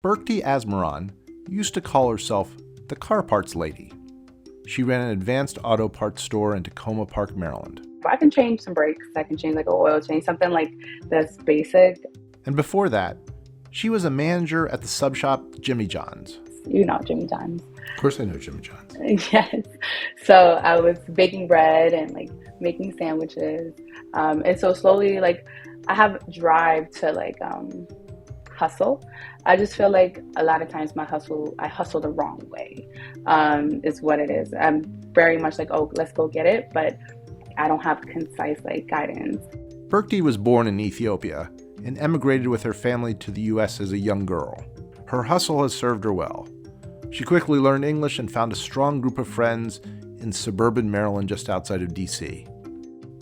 𝐂𝐤𝐯𝐞𝐬 used to call herself the car parts lady. She ran an advanced auto parts store in Tacoma Park, Maryland. I can change some brakes, I can change like an oil change, something like that's basic. And before that, she was a manager at the sub shop Jimmy John's. You know Jimmy John's. Of course I know Jimmy John's. Yes. So I was baking bread and like making sandwiches. And so slowly, like I have drive to like hustle. I just feel like a lot of times I hustle the wrong way, is what it is. I'm very much like, oh, let's go get it, but I don't have concise like guidance. 𝐂𝐤𝐯 was born in Ethiopia and emigrated with her family to the U.S. as a young girl. Her hustle has served her well. She quickly learned English and found a strong group of friends in suburban Maryland just outside of D.C.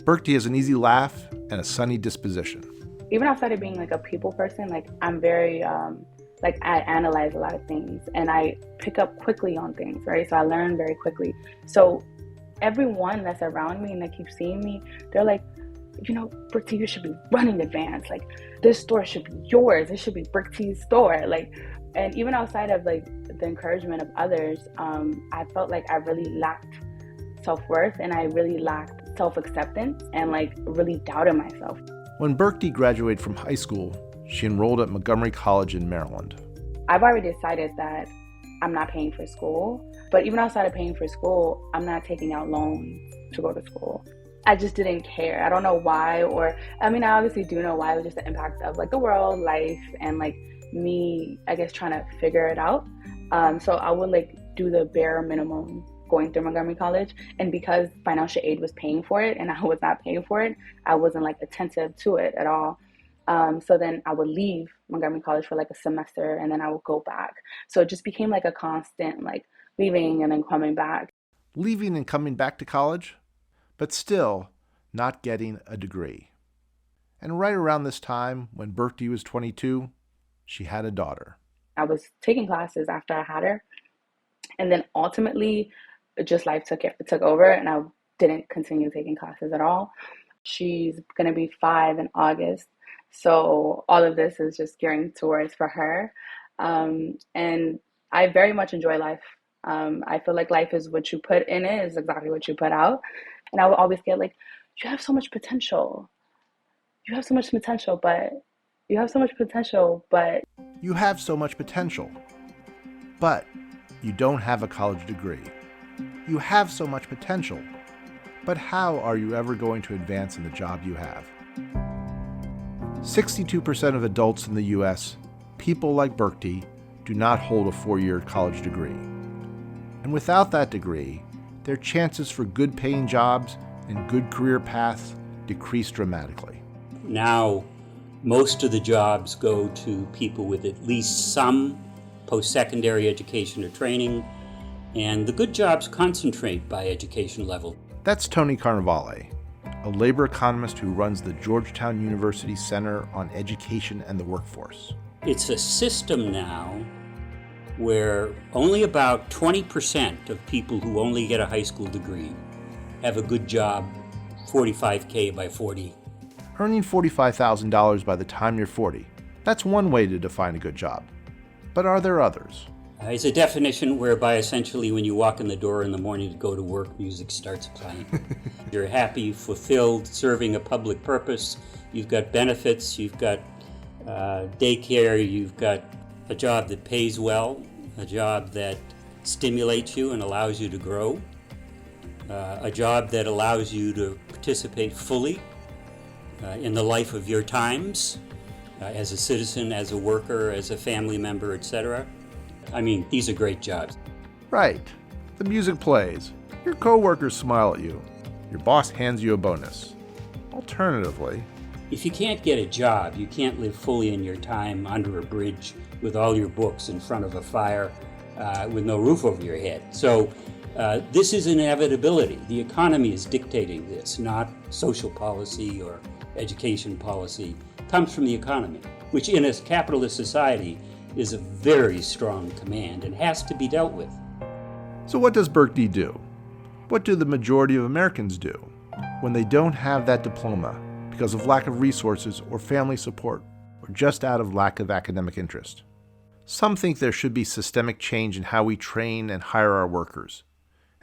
𝐂𝐤𝐯 has an easy laugh and a sunny disposition. Even outside of being like a people person, like I'm very, like I analyze a lot of things and I pick up quickly on things, right? So I learn very quickly. So everyone that's around me and that keeps seeing me, they're like, you know, 𝐂𝐤𝐯, you should be running Advance. Like this store should be yours. It should be 𝐂𝐤𝐯's store. Like, and even outside of like the encouragement of others, I felt like I really lacked self-worth and I really lacked self-acceptance and like really doubted myself. When 𝐂𝐤𝐯 graduated from high school, she enrolled at Montgomery College in Maryland. I've already decided that I'm not paying for school, but even outside of paying for school, I'm not taking out loans to go to school. I just didn't care. I don't know why, or I mean, I obviously do know why. It was just the impact of like the world, life, and like me, I guess, trying to figure it out. So I would like do the bare minimum going through Montgomery College, and because financial aid was paying for it and I was not paying for it, I wasn't like attentive to it at all. So then I would leave Montgomery College for like a semester and then I would go back. So it just became like a constant like leaving and then coming back. Leaving and coming back to college, but still not getting a degree. And right around this time, when 𝐂𝐤𝐯 was 22, she had a daughter. I was taking classes after I had her, and then ultimately just life took over and I didn't continue taking classes at all. She's gonna be 5 in August, so all of this is just gearing towards for her. And I very much enjoy life. I feel like life is what you put in it is exactly what you put out. And I would always get like, you have so much potential. You have so much potential, but you have so much potential, but you have so much potential, but you don't have a college degree. You have so much potential, but how are you ever going to advance in the job you have? 62% of adults in the U.S., people like 𝐂𝐤𝐯, do not hold a 4-year college degree. And without that degree, their chances for good paying jobs and good career paths decrease dramatically. Now, most of the jobs go to people with at least some post-secondary education or training, and the good jobs concentrate by education level. That's Tony Carnevale, a labor economist who runs the Georgetown University Center on Education and the Workforce. It's a system now where only about 20% of people who only get a high school degree have a good job, $45K by 40. Earning $45,000 by the time you're 40. That's one way to define a good job. But are there others? It's a definition whereby essentially when you walk in the door in the morning to go to work, music starts playing. You're happy, fulfilled, serving a public purpose. You've got benefits, you've got daycare, you've got a job that pays well, a job that stimulates you and allows you to grow, a job that allows you to participate fully in the life of your times, as a citizen, as a worker, as a family member, etc. I mean, these are great jobs. Right. The music plays. Your coworkers smile at you. Your boss hands you a bonus. Alternatively, if you can't get a job, you can't live fully in your time under a bridge with all your books in front of a fire with no roof over your head. So this is an inevitability. The economy is dictating this, not social policy or education policy. It comes from the economy, which in a capitalist society is a very strong command and has to be dealt with. So what does 𝐂𝐤𝐯 do? What do the majority of Americans do when they don't have that diploma because of lack of resources or family support or just out of lack of academic interest? Some think there should be systemic change in how we train and hire our workers.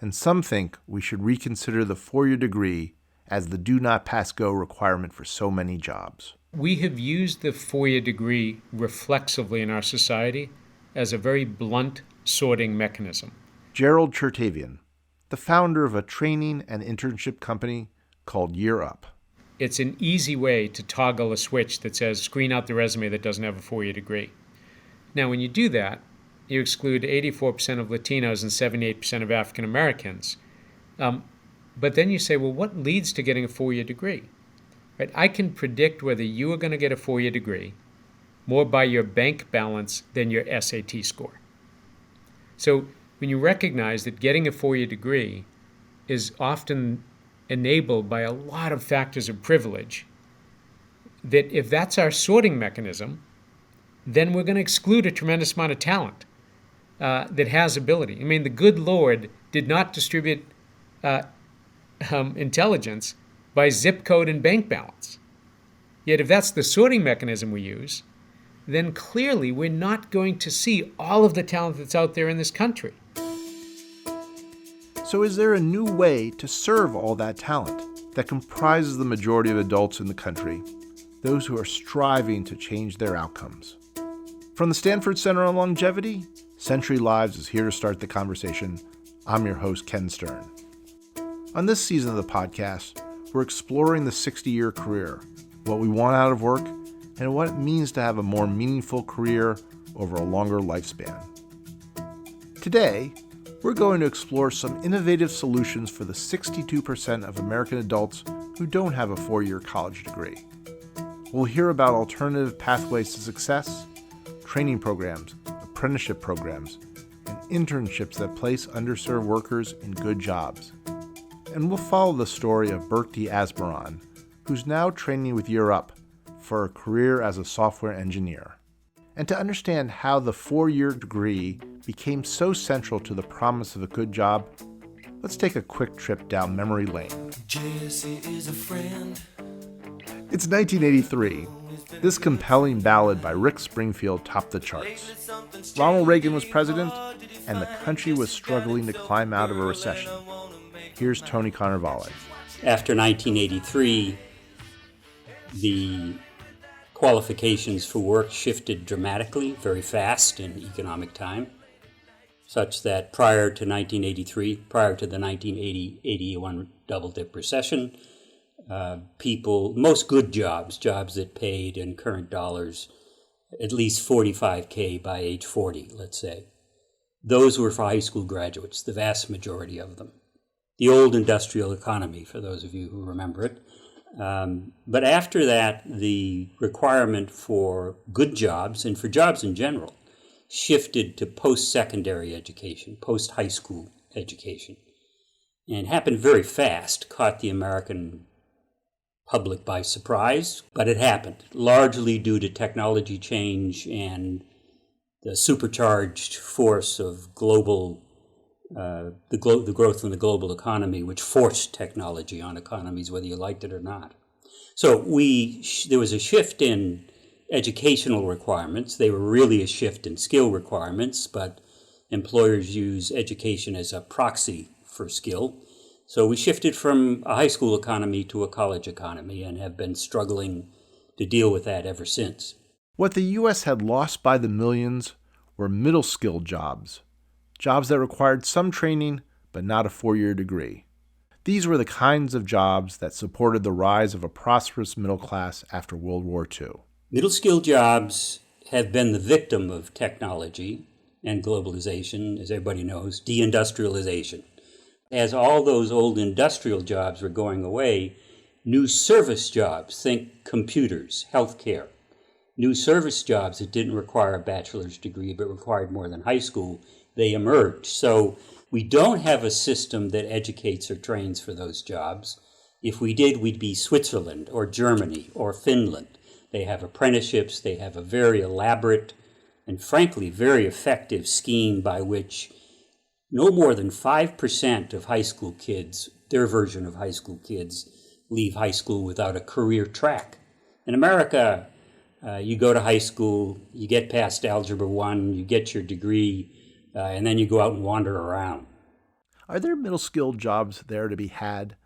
And some think we should reconsider the four-year degree as the do not pass go requirement for so many jobs. We have used the four-year degree reflexively in our society as a very blunt sorting mechanism. Gerald Chertavian, the founder of a training and internship company called Year Up. It's an easy way to toggle a switch that says screen out the resume that doesn't have a four-year degree. Now, when you do that, you exclude 84% of Latinos and 78% of African Americans. But then you say, well, what leads to getting a four-year degree? Right? I can predict whether you are going to get a four-year degree more by your bank balance than your SAT score. So when you recognize that getting a four-year degree is often enabled by a lot of factors of privilege, that if that's our sorting mechanism, then we're going to exclude a tremendous amount of talent that has ability. I mean, the good Lord did not distribute intelligence by zip code and bank balance. Yet if that's the sorting mechanism we use, then clearly we're not going to see all of the talent that's out there in this country. So is there a new way to serve all that talent that comprises the majority of adults in the country, those who are striving to change their outcomes? From the Stanford Center on Longevity, Century Lives is here to start the conversation. I'm your host, Ken Stern. On this season of the podcast, we're exploring the 60-year career, what we want out of work, and what it means to have a more meaningful career over a longer lifespan. Today, we're going to explore some innovative solutions for the 62% of American adults who don't have a four-year college degree. We'll hear about alternative pathways to success, training programs, apprenticeship programs, and internships that place underserved workers in good jobs. And we'll follow the story of Berkti Asbaran, who's now training with Year Up for a career as a software engineer. And to understand how the four-year degree became so central to the promise of a good job, let's take a quick trip down memory lane. Jesse is a friend. It's 1983. This compelling ballad by Rick Springfield topped the charts. Ronald Reagan was president, and the country was struggling to climb out of a recession. Here's Tony Carnevale. After 1983, the qualifications for work shifted dramatically, very fast in economic time, such that prior to 1983, prior to the 1980-81 double-dip recession, most good jobs that paid in current dollars at least $45K by age 40, let's say, those were for high school graduates, the vast majority of them. The old industrial economy, for those of you who remember it. But after that, the requirement for good jobs, and for jobs in general, shifted to post-secondary education, post-high school education. And happened very fast, caught the American public by surprise, but it happened, largely due to technology change and the supercharged force of global the growth in the global economy, which forced technology on economies, whether you liked it or not. So there was a shift in educational requirements. They were really a shift in skill requirements, but employers use education as a proxy for skill. So we shifted from a high school economy to a college economy and have been struggling to deal with that ever since. What the U.S. had lost by the millions were middle-skilled jobs that required some training but not a four-year degree. These were the kinds of jobs that supported the rise of a prosperous middle class after World War II. Middle-skilled jobs have been the victim of technology and globalization, as everybody knows, deindustrialization. As all those old industrial jobs were going away, new service jobs, think computers, healthcare, new service jobs that didn't require a bachelor's degree but required more than high school, they emerged. So we don't have a system that educates or trains for those jobs. If we did, we'd be Switzerland or Germany or Finland. They have apprenticeships. They have a very elaborate and frankly very effective scheme by which no more than 5% of high school kids, their version of high school kids, leave high school without a career track. In America, You go to high school, you get past Algebra 1, you get your degree, and then you go out and wander around. Are there middle skilled jobs there to be had?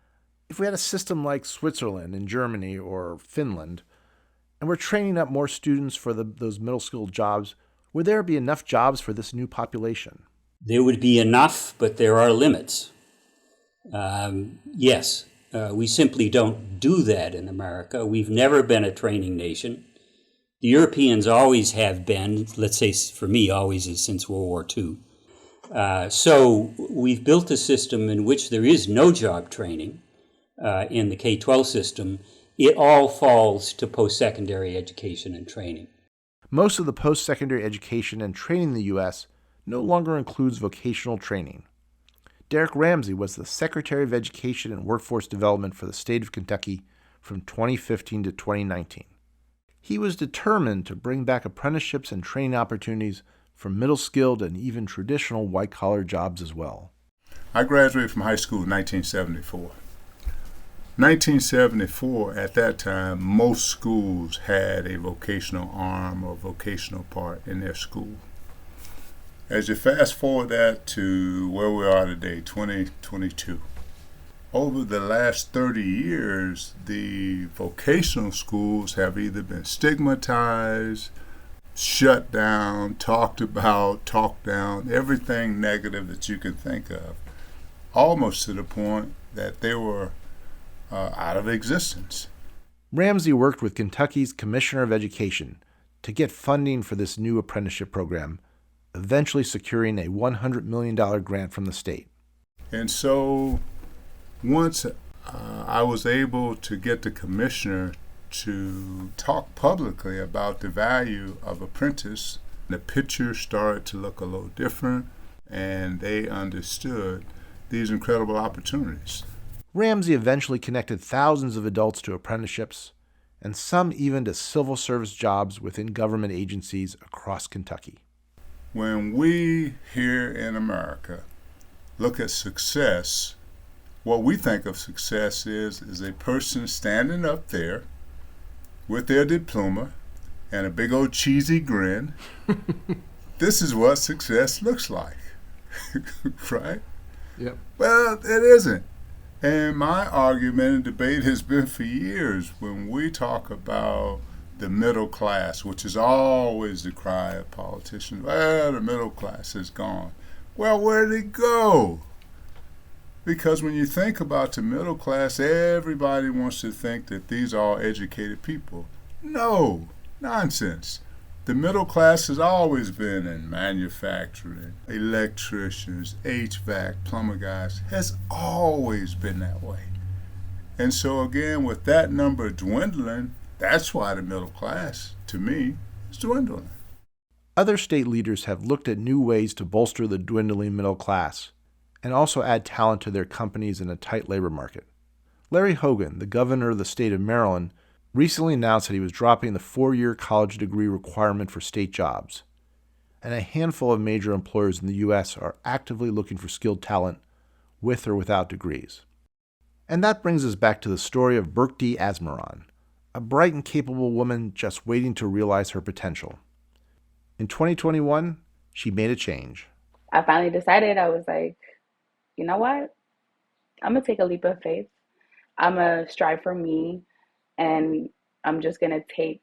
If we had a system like Switzerland and Germany or Finland, and we're training up more students for those middle skilled jobs, would there be enough jobs for this new population? There would be enough, but there are limits. Yes, we simply don't do that in America. We've never been a training nation. The Europeans always have been, let's say for me, always is since World War II. So we've built a system in which there is no job training in the K-12 system. It all falls to post-secondary education and training. Most of the post-secondary education and training in the U.S. no longer includes vocational training. Derek Ramsey was the Secretary of Education and Workforce Development for the state of Kentucky from 2015 to 2019. He was determined to bring back apprenticeships and training opportunities for middle-skilled and even traditional white-collar jobs as well. I graduated from high school in 1974. 1974, at that time, most schools had a vocational arm or vocational part in their school. As you fast forward that to where we are today, 2022, over the last 30 years, the vocational schools have either been stigmatized, shut down, talked about, talked down, everything negative that you can think of, almost to the point that they were out of existence. Ramsey worked with Kentucky's Commissioner of Education to get funding for this new apprenticeship program, eventually securing a $100 million grant from the state. And so once I was able to get the commissioner to talk publicly about the value of apprentice, the picture started to look a little different, and they understood these incredible opportunities. Ramsey eventually connected thousands of adults to apprenticeships, and some even to civil service jobs within government agencies across Kentucky. When we here in America look at success, what we think of success is a person standing up there with their diploma and a big old cheesy grin. This is what success looks like, right? Yep. Well, it isn't. And my argument and debate has been for years when we talk about the middle class, which is always the cry of politicians. Well, the middle class is gone. Well, where did it go? Because when you think about the middle class, everybody wants to think that these are all educated people. No, nonsense. The middle class has always been in manufacturing, electricians, HVAC, plumber guys, has always been that way. And so again, with that number dwindling, that's why the middle class, to me, is dwindling. Other state leaders have looked at new ways to bolster the dwindling middle class and also add talent to their companies in a tight labor market. Larry Hogan, the governor of the state of Maryland, recently announced that he was dropping the 4-year college degree requirement for state jobs, and a handful of major employers in the U.S. are actively looking for skilled talent with or without degrees. And that brings us back to the story of 𝐂𝐤𝐬𝐬, a bright and capable woman just waiting to realize her potential. In 2021, she made a change. I finally decided, I was like, you know what? I'm going to take a leap of faith. I'm going to strive for me, and I'm just going to take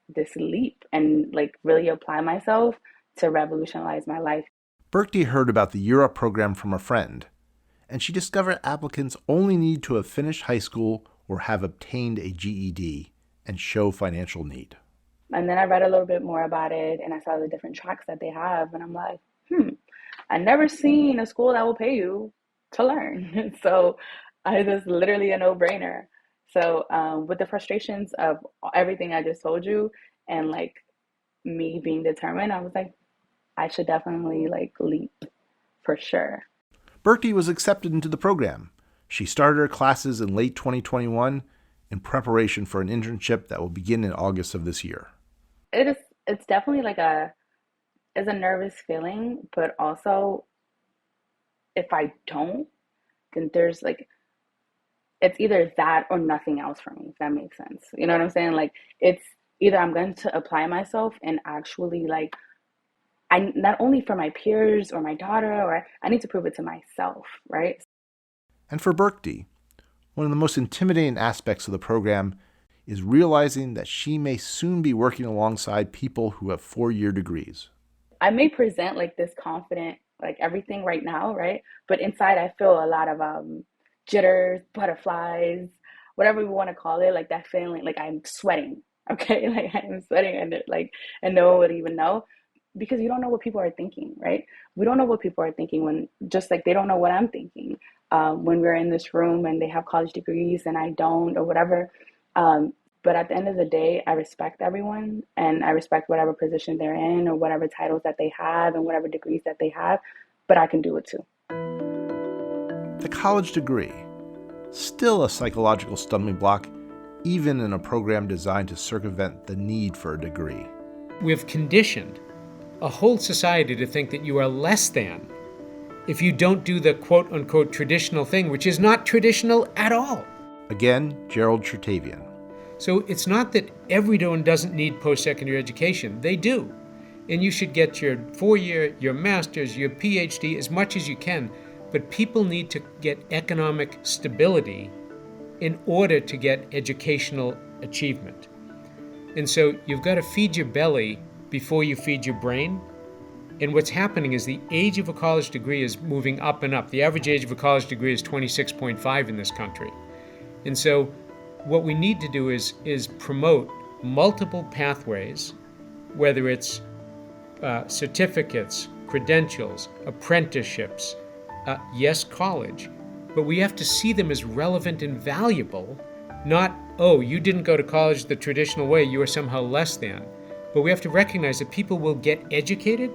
this leap and like really apply myself to revolutionize my life. 𝐂𝐤𝐬 heard about the Year Up program from a friend, and she discovered applicants only need to have finished high school or have obtained a GED and show financial need. And then I read a little bit more about it, and I saw the different tracks that they have, and I'm like, I never seen a school that will pay you to learn. So it was literally a no-brainer. So with the frustrations of everything I just told you, and like me being determined, I was like, I should definitely like leap for sure. 𝐂𝐤𝐬 was accepted into the program. She started her classes in late 2021 in preparation for an internship that will begin in August of this year. It's definitely like it's a nervous feeling, but also if I don't, then there's like, it's either that or nothing else for me, if that makes sense. You know what I'm saying? Like it's either I'm going to apply myself and actually like, I not only for my peers or my daughter, or I need to prove it to myself, right? And for Birkdy, one of the most intimidating aspects of the program is realizing that she may soon be working alongside people who have 4-year degrees. I may present like this confident, like everything right now, right? But inside I feel a lot of jitters, butterflies, whatever we want to call it, like that feeling, like I'm sweating, okay? Like I'm sweating and no one would even know because you don't know what people are thinking, right? We don't know what people are thinking when, just like they don't know what I'm thinking when we're in this room and they have college degrees and I don't or whatever. But at the end of the day, I respect everyone and I respect whatever position they're in or whatever titles that they have and whatever degrees that they have, but I can do it too. The college degree, still a psychological stumbling block, even in a program designed to circumvent the need for a degree. We've conditioned a whole society to think that you are less than if you don't do the quote-unquote traditional thing, which is not traditional at all. Again, Gerald Chertavian. So it's not that everyone doesn't need post-secondary education. They do. And you should get your 4-year, your master's, your PhD as much as you can. But people need to get economic stability in order to get educational achievement. And so you've got to feed your belly before you feed your brain. And what's happening is the age of a college degree is moving up and up. The average age of a college degree is 26.5 in this country. And so what we need to do is promote multiple pathways, whether it's certificates, credentials, apprenticeships, yes, college, but we have to see them as relevant and valuable, not, oh, you didn't go to college the traditional way, you are somehow less than. But we have to recognize that people will get educated.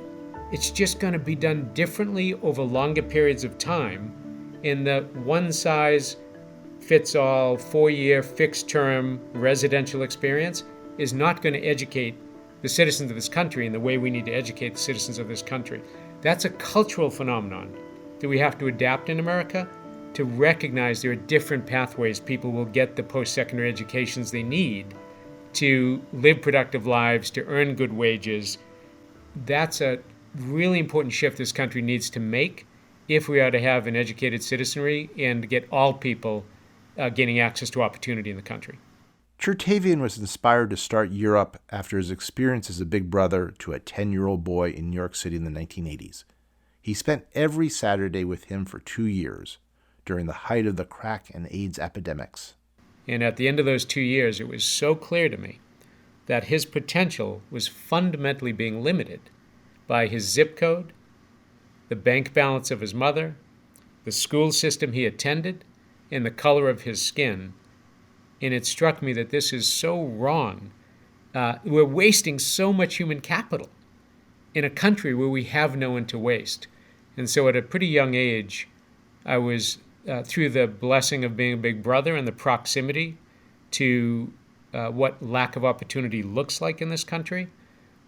It's just going to be done differently over longer periods of time. In the one-size-fits-all, 4-year, fixed-term residential experience is not going to educate the citizens of this country in the way we need to educate the citizens of this country. That's a cultural phenomenon that we have to adapt in America to recognize there are different pathways people will get the post-secondary educations they need to live productive lives, to earn good wages. That's a really important shift this country needs to make if we are to have an educated citizenry and get all people gaining access to opportunity in the country. Chertavian was inspired to start Year Up after his experience as a big brother to a 10-year-old boy in New York City in the 1980s. He spent every Saturday with him for 2 years during the height of the crack and AIDS epidemics. And at the end of those 2 years, it was so clear to me that his potential was fundamentally being limited by his zip code, the bank balance of his mother, the school system he attended, and the color of his skin. And it struck me that this is so wrong. We're wasting so much human capital in a country where we have no one to waste. And so at a pretty young age, I was, through the blessing of being a big brother and the proximity to what lack of opportunity looks like in this country,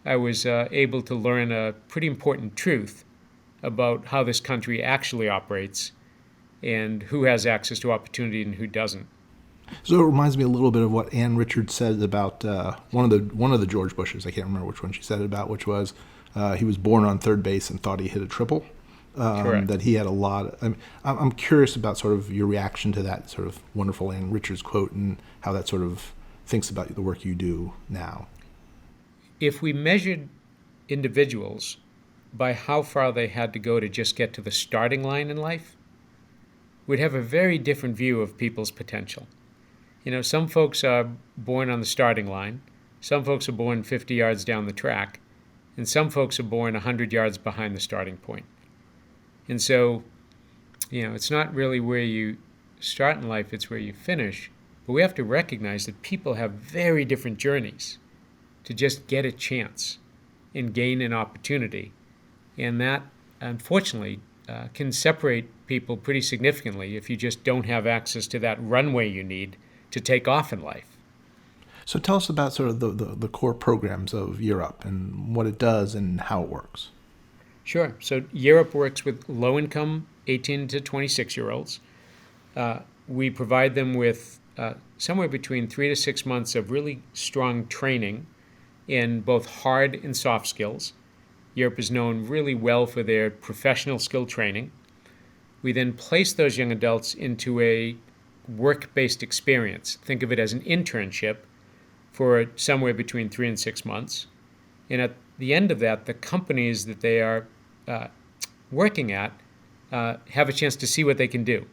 I was able to learn a pretty important truth about how this country actually operates and who has access to opportunity and who doesn't. So it reminds me a little bit of what Ann Richards said about one of the George Bushes. I can't remember which one she said it about, which was he was born on third base and thought he hit a triple. That he had a lot. I'm curious about sort of your reaction to that sort of wonderful Ann Richards quote and how that sort of thinks about the work you do now. If we measured individuals by how far they had to go to just get to the starting line in life, we'd have a very different view of people's potential. You know, some folks are born on the starting line, some folks are born 50 yards down the track, and some folks are born 100 yards behind the starting point. And so, you know, it's not really where you start in life, it's where you finish. But we have to recognize that people have very different journeys to just get a chance and gain an opportunity. And that, unfortunately, can separate people pretty significantly if you just don't have access to that runway you need to take off in life. So tell us about sort of the core programs of Year Up and what it does and how it works. Sure. So Year Up works with low-income 18 to 26-year-olds. We provide them with somewhere between 3 to 6 months of really strong training in both hard and soft skills. Europe is known really well for their professional skill training. We then place those young adults into a work-based experience. Think of it as an internship for somewhere between 3 and 6 months. And at the end of that, the companies that they are working at have a chance to see what they can do,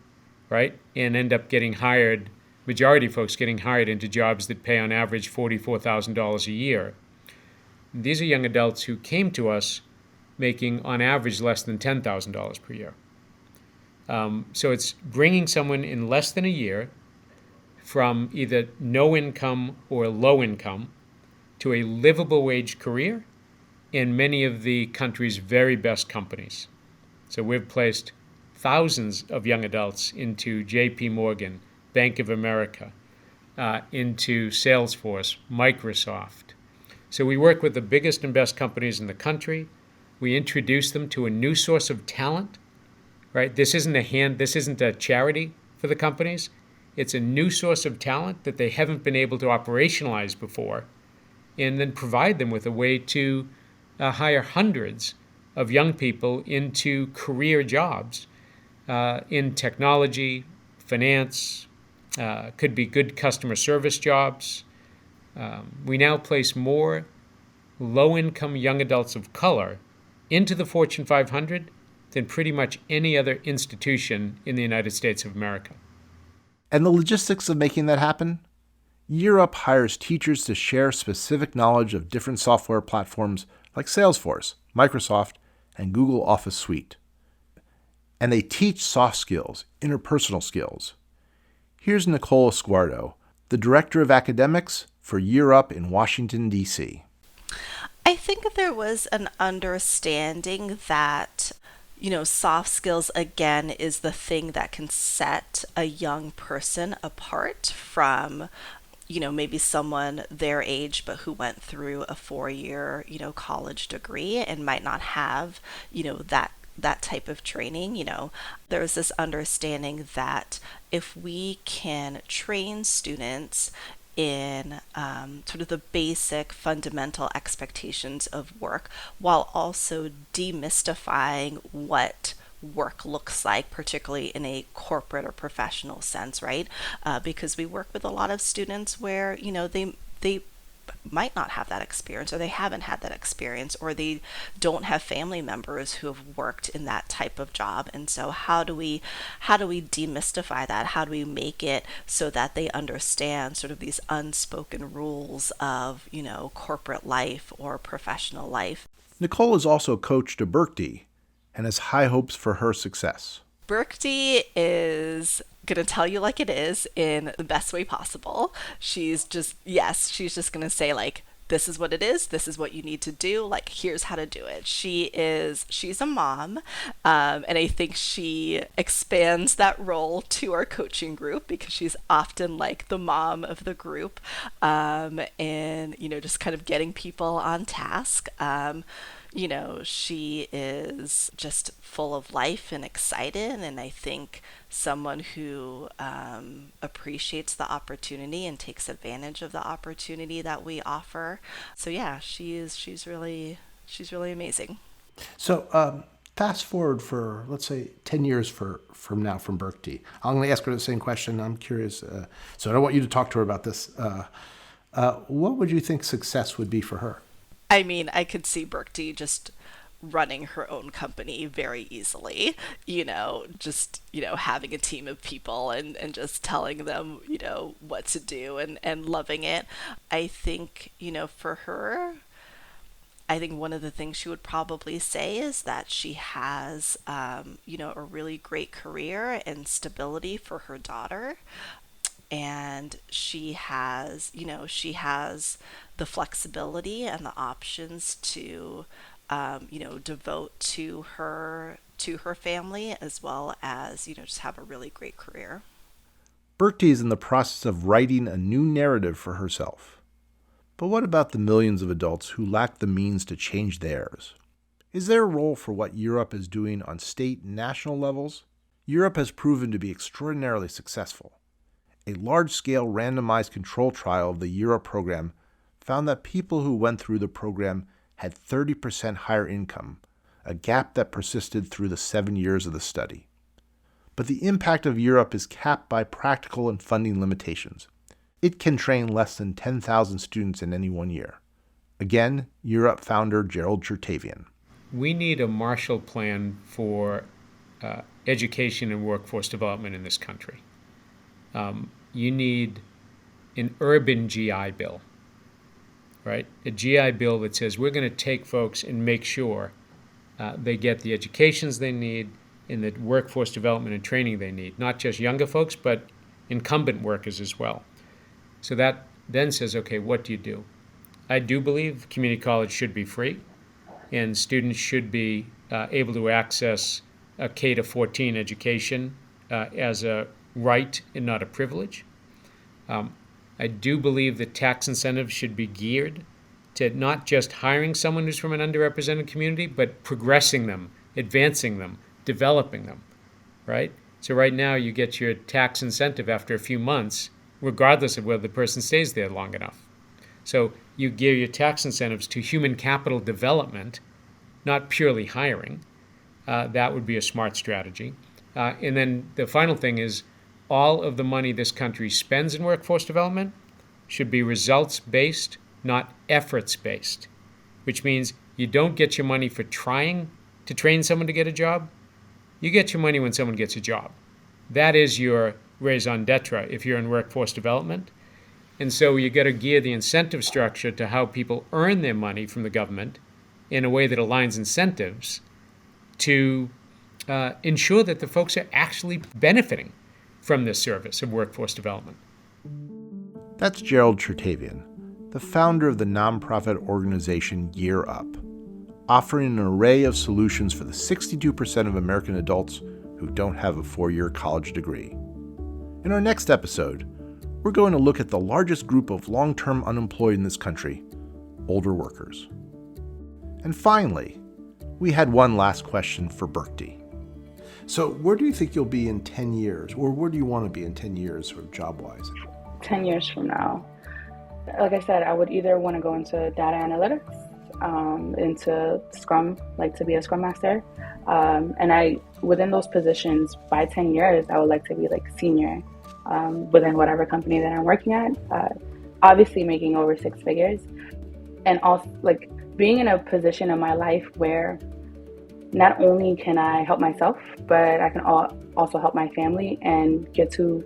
right? And end up getting hired, majority of folks getting hired into jobs that pay on average $44,000 a year. These are young adults who came to us making on average less than $10,000 per year. So it's bringing someone in less than a year from either no income or low income to a livable wage career in many of the country's very best companies. So we've placed thousands of young adults into JP Morgan, Bank of America, into Salesforce, Microsoft. So we work with the biggest and best companies in the country. We introduce them to a new source of talent, right? This isn't a charity for the companies. It's a new source of talent that they haven't been able to operationalize before, and then provide them with a way to hire hundreds of young people into career jobs in technology, finance, could be good customer service jobs. We now place more low-income young adults of color into the Fortune 500 than pretty much any other institution in the United States of America. And the logistics of making that happen? Europe hires teachers to share specific knowledge of different software platforms like Salesforce, Microsoft, and Google Office Suite. And they teach soft skills, interpersonal skills. Here's 𝐂𝐞𝐧𝐭, the Director of Academics for Europe in Washington, D.C. I think there was an understanding that, soft skills, again, is the thing that can set a young person apart from, maybe someone their age, but who went through a 4-year, college degree and might not have, that type of training. There's this understanding that if we can train students in sort of the basic fundamental expectations of work while also demystifying what work looks like, particularly in a corporate or professional sense, right? Because we work with a lot of students where, they might not have that experience, or they haven't had that experience, or they don't have family members who have worked in that type of job. And so how do we demystify that? How do we make it so that they understand sort of these unspoken rules of, corporate life or professional life? Nicole is also coach to 𝐂𝐞𝐧𝐭 and has high hopes for her success. 𝐂𝐞𝐧𝐭 is going to tell you like it is in the best way possible. She's just going to say, like, this is what it is. This is what you need to do. Like, here's how to do it. She's a mom. And I think she expands that role to our coaching group because she's often like the mom of the group. And, just kind of getting people on task. She is just full of life and excited, and I think someone who appreciates the opportunity and takes advantage of the opportunity that we offer. So yeah, she's really amazing. So fast forward for, let's say, 10 years from now from 𝐂𝐞𝐧𝐭. I'm going to ask her the same question. I'm curious. So I don't want you to talk to her about this. What would you think success would be for her? I mean, I could see 𝐂𝐞𝐧𝐭 just running her own company very easily, having a team of people and just telling them, what to do and loving it. I think, for her, I think one of the things she would probably say is that she has, a really great career and stability for her daughter. And she has the flexibility and the options to, devote to her family, as well as, just have a really great career. 𝐂𝐞𝐧𝐭 is in the process of writing a new narrative for herself. But what about the millions of adults who lack the means to change theirs? Is there a role for what Europe is doing on state and national levels? Europe has proven to be extraordinarily successful. A large-scale randomized control trial of the Europe program found that people who went through the program had 30% higher income, a gap that persisted through the 7 years of the study. But the impact of Europe is capped by practical and funding limitations. It can train less than 10,000 students in any 1 year. Again, Europe founder 𝐒𝐲𝐶. We need a Marshall Plan for education and workforce development in this country. You need an urban GI Bill, right? A GI Bill that says we're going to take folks and make sure they get the educations they need and the workforce development and training they need, not just younger folks, but incumbent workers as well. So that then says, okay, what do you do? I do believe community college should be free, and students should be able to access a K to 14 education as a right and not a privilege. I do believe that tax incentives should be geared to not just hiring someone who's from an underrepresented community, but progressing them, advancing them, developing them, right? So right now you get your tax incentive after a few months, regardless of whether the person stays there long enough. So you gear your tax incentives to human capital development, not purely hiring. That would be a smart strategy. And then the final thing is all of the money this country spends in workforce development should be results-based, not efforts-based, which means you don't get your money for trying to train someone to get a job. You get your money when someone gets a job. That is your raison d'etre if you're in workforce development. And so you got to gear the incentive structure to how people earn their money from the government in a way that aligns incentives to ensure that the folks are actually benefiting from this service of workforce development. That's 𝐒𝐲𝐶, the founder of the nonprofit organization Year Up, offering an array of solutions for the 62% of American adults who don't have a 4-year college degree. In our next episode, we're going to look at the largest group of long-term unemployed in this country, older workers. And finally, we had one last question for 𝐒𝐞𝐬. So where do you think you'll be in 10 years, or where do you want to be in 10 years, sort of job-wise? 10 years from now, like I said, I would either want to go into data analytics, into Scrum, like to be a Scrum Master. And within those positions, by 10 years, I would like to be like senior within whatever company that I'm working at, obviously making over 6 figures. And also like being in a position in my life where not only can I help myself, but I can also help my family and get to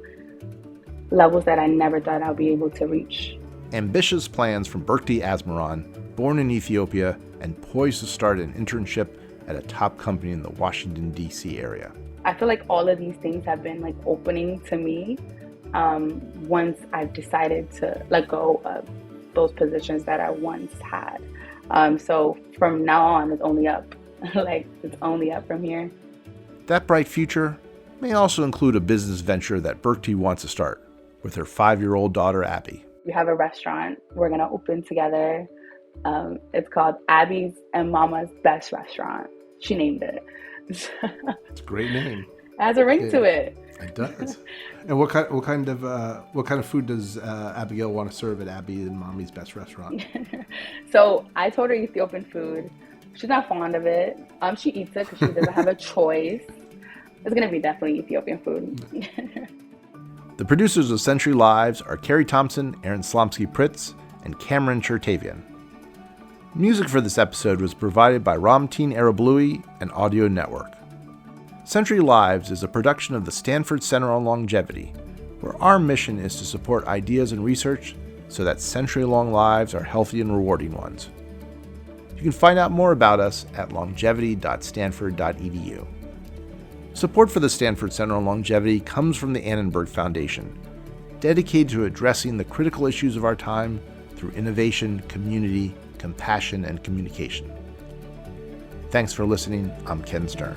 levels that I never thought I'd be able to reach. Ambitious plans from 𝐒𝐞𝐬𝐯, born in Ethiopia and poised to start an internship at a top company in the Washington, D.C. area. I feel like all of these things have been like opening to me once I've decided to let go of those positions that I once had. So from now on, it's only up. Like, it's only up from here. That bright future may also include a business venture that 𝐒𝐞𝐬 wants to start with her 5-year-old daughter, Abby. We have a restaurant we're going to open together. It's called Abby's and Mama's Best Restaurant. She named it. It's a great name. It has a ring to it. It does. And what kind of food does Abigail want to serve at Abby and Mommy's Best Restaurant? So I told her Ethiopian food. She's not fond of it. She eats it because she doesn't have a choice. It's going to be definitely Ethiopian food. The producers of Century Lives are Carrie Thompson, Aaron Slomsky-Pritz, and Cameron 𝐒𝐲𝐶. Music for this episode was provided by Ramtin Arablouei and Audio Network. Century Lives is a production of the Stanford Center on Longevity, where our mission is to support ideas and research so that century-long lives are healthy and rewarding ones. You can find out more about us at longevity.stanford.edu. Support for the Stanford Center on Longevity comes from the Annenberg Foundation, dedicated to addressing the critical issues of our time through innovation, community, compassion, and communication. Thanks for listening. I'm Ken Stern.